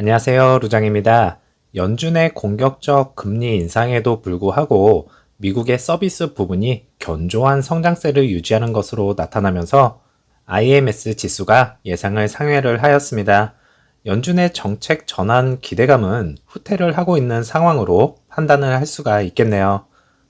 안녕하세요, 루장입니다. 연준의 공격적 금리 인상에도 불구하고 미국의 서비스 부분이 견조한 성장세를 유지하는 것으로 나타나면서 IMS 지수가 예상을 상회를 하였습니다. 연준의 정책 전환 기대감은 후퇴를 하고 있는 상황으로 판단을 할 수가 있겠네요.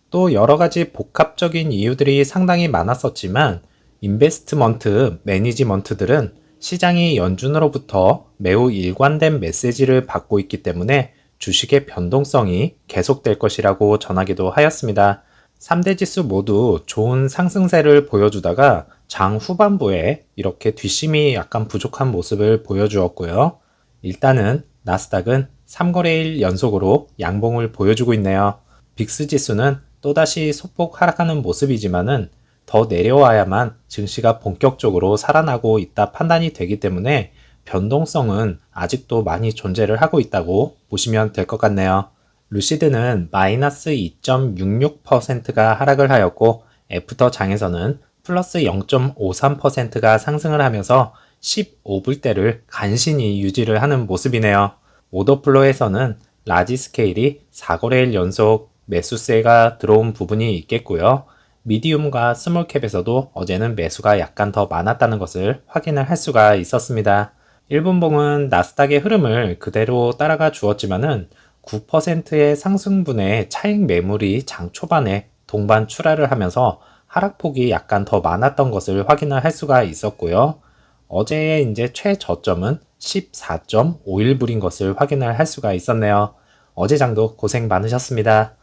또 여러 가지 복합적인 이유들이 상당히 많았었지만 인베스트먼트 매니지먼트들은 시장이 연준으로부터 매우 일관된 메시지를 받고 있기 때문에 주식의 변동성이 계속될 것이라고 전하기도 하였습니다. 3대 지수 모두 좋은 상승세를 보여주다가 장 후반부에 이렇게 뒷심이 약간 부족한 모습을 보여주었고요. 일단은 나스닥은 3거래일 연속으로 양봉을 보여주고 있네요. 빅스 지수는 또다시 소폭 하락하는 모습이지만은 더 내려와야만 증시가 본격적으로 살아나고 있다 판단이 되기 때문에 변동성은 아직도 많이 존재를 하고 있다고 보시면 될 것 같네요. 루시드는 마이너스 2.66%가 하락을 하였고 애프터 장에서는 플러스 0.53%가 상승을 하면서 15불대를 간신히 유지를 하는 모습이네요. 오더플로에서는 라지 스케일이 4거래일 연속 매수세가 들어온 부분이 있겠고요. 미디움과 스몰캡에서도 어제는 매수가 약간 더 많았다는 것을 확인을 할 수가 있었습니다. 1분봉은 나스닥의 흐름을 그대로 따라가 주었지만은 9%의 상승분의 차익 매물이 장 초반에 동반 출하를 하면서 하락폭이 약간 더 많았던 것을 확인을 할 수가 있었고요. 어제의 이제 최저점은 14.51불인 것을 확인을 할 수가 있었네요. 어제 장도 고생 많으셨습니다.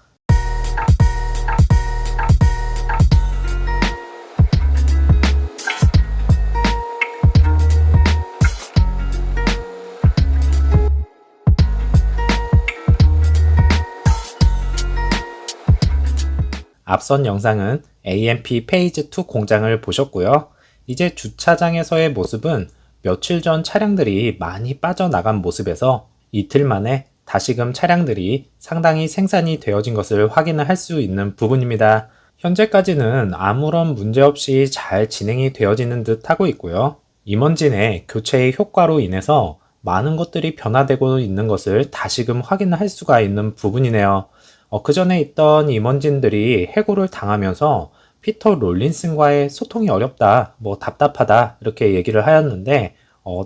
앞선 영상은 AMP 페이즈 2 공장을 보셨고요. 이제 주차장에서의 모습은 며칠 전 차량들이 많이 빠져나간 모습에서 이틀 만에 다시금 차량들이 상당히 생산이 되어진 것을 확인을 할 수 있는 부분입니다. 현재까지는 아무런 문제 없이 잘 진행이 되어지는 듯 하고 있고요. 임원진의 교체의 효과로 인해서 많은 것들이 변화되고 있는 것을 다시금 확인을 할 수가 있는 부분이네요. 그 전에 있던 임원진들이 해고를 당하면서 피터 롤린슨과의 소통이 어렵다, 답답하다 이렇게 얘기를 하였는데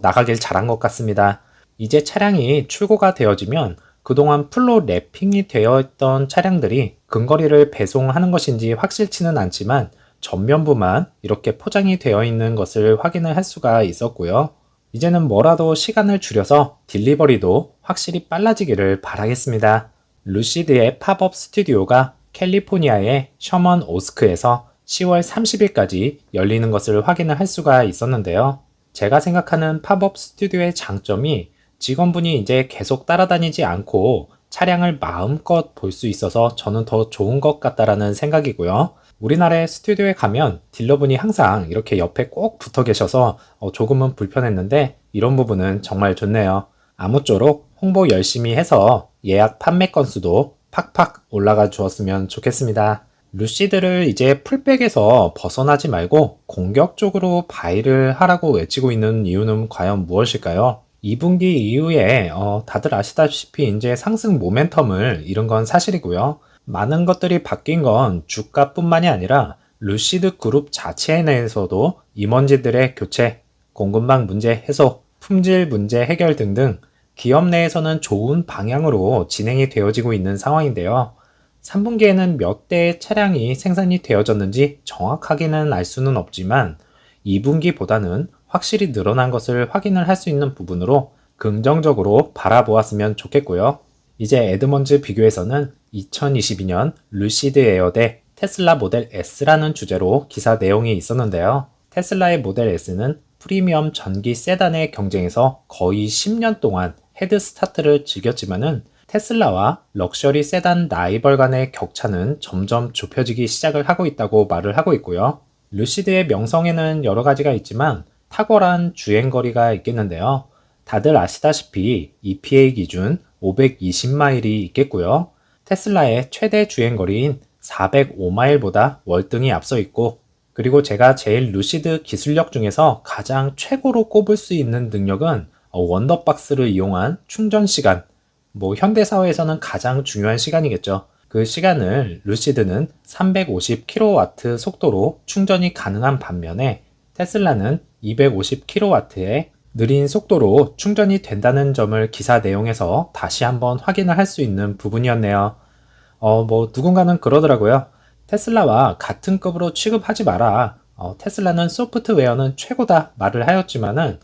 나가길 잘한 것 같습니다. 이제 차량이 출고가 되어지면 그동안 풀로 랩핑이 되어 있던 차량들이 근거리를 배송하는 것인지 확실치는 않지만 전면부만 이렇게 포장이 되어 있는 것을 확인을 할 수가 있었고요. 이제는 뭐라도 시간을 줄여서 딜리버리도 확실히 빨라지기를 바라겠습니다. 루시드의 팝업 스튜디오가 캘리포니아의 셔먼 오스크에서 10월 30일까지 열리는 것을 확인을 할 수가 있었는데요. 제가 생각하는 팝업 스튜디오의 장점이 직원분이 이제 계속 따라다니지 않고 차량을 마음껏 볼 수 있어서 저는 더 좋은 것 같다라는 생각이고요. 우리나라의 스튜디오에 가면 딜러분이 항상 이렇게 옆에 꼭 붙어 계셔서 조금은 불편했는데 이런 부분은 정말 좋네요. 아무쪼록 홍보 열심히 해서 예약 판매 건수도 팍팍 올라가 주었으면 좋겠습니다. 루시드를 이제 풀백에서 벗어나지 말고 공격적으로 바이를 하라고 외치고 있는 이유는 과연 무엇일까요? 2분기 이후에 다들 아시다시피 이제 상승 모멘텀을 잃은 건 사실이고요. 많은 것들이 바뀐 건 주가뿐만이 아니라 루시드 그룹 자체 내에서도 임원진들의 교체, 공급망 문제 해소, 품질 문제 해결 등등 기업 내에서는 좋은 방향으로 진행이 되어지고 있는 상황인데요. 3분기에는 몇 대의 차량이 생산이 되어졌는지 정확하게는 알 수는 없지만 2분기보다는 확실히 늘어난 것을 확인을 할 수 있는 부분으로 긍정적으로 바라보았으면 좋겠고요. 이제 에드먼즈 비교에서는 2022년 루시드 에어 대 테슬라 모델 S라는 주제로 기사 내용이 있었는데요. 테슬라의 모델 S는 프리미엄 전기 세단의 경쟁에서 거의 10년 동안 헤드 스타트를 즐겼지만은 테슬라와 럭셔리 세단 라이벌 간의 격차는 점점 좁혀지기 시작을 하고 있다고 말을 하고 있고요. 루시드의 명성에는 여러 가지가 있지만 탁월한 주행거리가 있겠는데요. 다들 아시다시피 EPA 기준 520마일이 있겠고요. 테슬라의 최대 주행거리인 405마일보다 월등히 앞서 있고, 그리고 제가 제일 루시드 기술력 중에서 가장 최고로 꼽을 수 있는 능력은 원더박스를 이용한 충전 시간, 현대사회에서는 가장 중요한 시간이겠죠. 그 시간을 루시드는 350kW 속도로 충전이 가능한 반면에 테슬라는 250kW의 느린 속도로 충전이 된다는 점을 기사 내용에서 다시 한번 확인을 할 수 있는 부분이었네요. 누군가는 그러더라고요. 테슬라와 같은 급으로 취급하지 마라. 테슬라는 소프트웨어는 최고다 말을 하였지만은,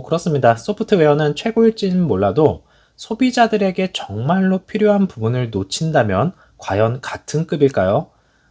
그렇습니다. 소프트웨어는 최고일지는 몰라도 소비자들에게 정말로 필요한 부분을 놓친다면 과연 같은 급일까요?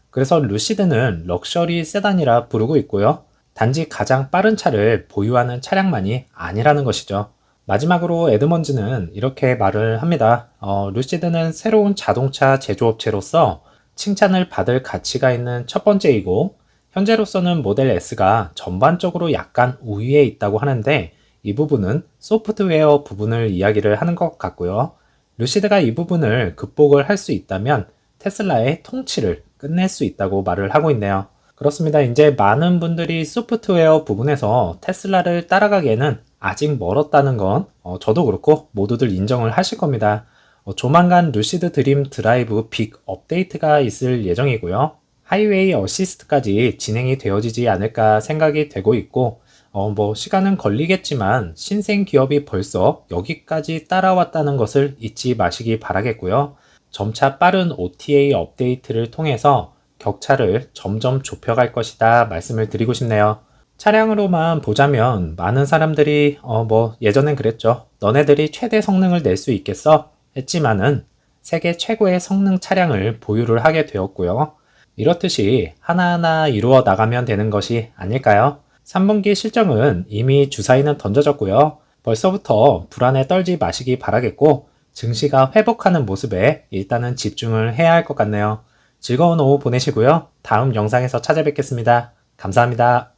그래서 루시드는 럭셔리 세단이라 부르고 있고요. 단지 가장 빠른 차를 보유하는 차량만이 아니라는 것이죠. 마지막으로 에드먼즈는 이렇게 말을 합니다. 루시드는 새로운 자동차 제조업체로서 칭찬을 받을 가치가 있는 첫 번째이고, 현재로서는 모델 S가 전반적으로 약간 우위에 있다고 하는데, 이 부분은 소프트웨어 부분을 이야기를 하는 것 같고요. 루시드가 이 부분을 극복을 할 수 있다면 테슬라의 통치를 끝낼 수 있다고 말을 하고 있네요. 그렇습니다. 이제 많은 분들이 소프트웨어 부분에서 테슬라를 따라가기에는 아직 멀었다는 건 저도 그렇고 모두들 인정을 하실 겁니다. 조만간 루시드 드림 드라이브 빅 업데이트가 있을 예정이고요. 하이웨이 어시스트까지 진행이 되어지지 않을까 생각이 되고 있고, 시간은 걸리겠지만 신생 기업이 벌써 여기까지 따라왔다는 것을 잊지 마시기 바라겠고요. 점차 빠른 OTA 업데이트를 통해서 격차를 점점 좁혀갈 것이다 말씀을 드리고 싶네요. 차량으로만 보자면 많은 사람들이 예전엔 그랬죠. 너네들이 최대 성능을 낼 수 있겠어? 했지만은 세계 최고의 성능 차량을 보유를 하게 되었고요. 이렇듯이 하나하나 이루어 나가면 되는 것이 아닐까요? 3분기 실적은 이미 주사위는 던져졌고요. 벌써부터 불안에 떨지 마시기 바라겠고, 증시가 회복하는 모습에 일단은 집중을 해야 할 것 같네요. 즐거운 오후 보내시고요. 다음 영상에서 찾아뵙겠습니다. 감사합니다.